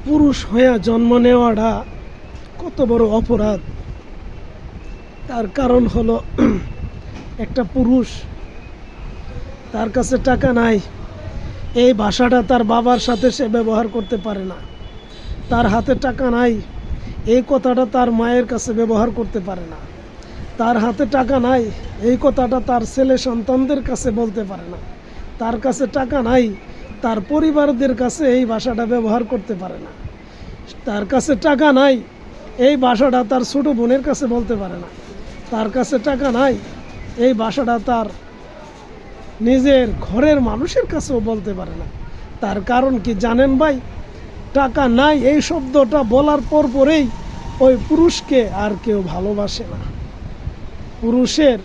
পুরুষ হয়ে জন্ম নেওয়াটা কত বড় অপরাধ। তার কারণ হলো একটা পুরুষ, তার কাছে টাকা নাই, এই ভাষাটা তার বাবার সাথে সে ব্যবহার করতে পারে না। তার হাতে টাকা নাই, এই কথাটা তার মায়ের কাছে ব্যবহার করতে পারে না। তার হাতে টাকা নাই, এই কথাটা তার ছেলে সন্তানদের কাছে বলতে পারে না। তার কাছে টাকা নাই, তার পরিবারদের কাছে এই ভাষাটা ব্যবহার করতে পারে না। তার কাছে টাকা নাই, এই ভাষাটা তার ছোট বোনের কাছে বলতে পারে না। তার কাছে টাকা নাই, এই ভাষাটা তার নিজের ঘরের মানুষের কাছেও বলতে পারে না। তার কারণ কি জানেন ভাই? টাকা নাই এই শব্দটা বলার পরেই ওই পুরুষকে আর কেউ ভালোবাসে না। পুরুষের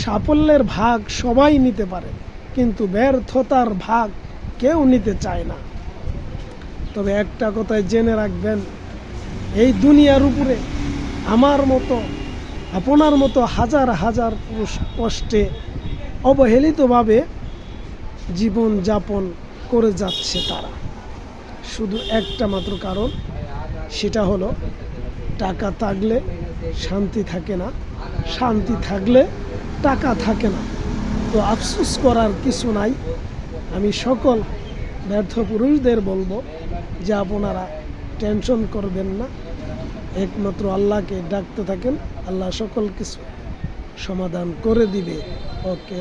সাফল্যের ভাগ সবাই নিতে পারে, কিন্তু ব্যর্থতার ভাগ কেউ নিতে চায় না। তবে একটা কথায় জেনে রাখবেন, এই দুনিয়ার উপরে আমার মতো, আপনার মতো হাজার হাজার পুরুষ কষ্টে অবহেলিতভাবে জীবন যাপন করে যাচ্ছে। তারা শুধু একটা মাত্র কারণ, সেটা হলো টাকা থাকলে শান্তি থাকে না, শান্তি থাকলে টাকা থাকে না। তো আফসোস করার কিছু নাই। আমি সকল ব্যর্থ পুরুষদের বলবো যে আপনারা টেনশন করবেন না, একমাত্র আল্লাহকে ডাকতে থাকেন, আল্লাহ সকল কিছু সমাধান করে দিবে। ওকে।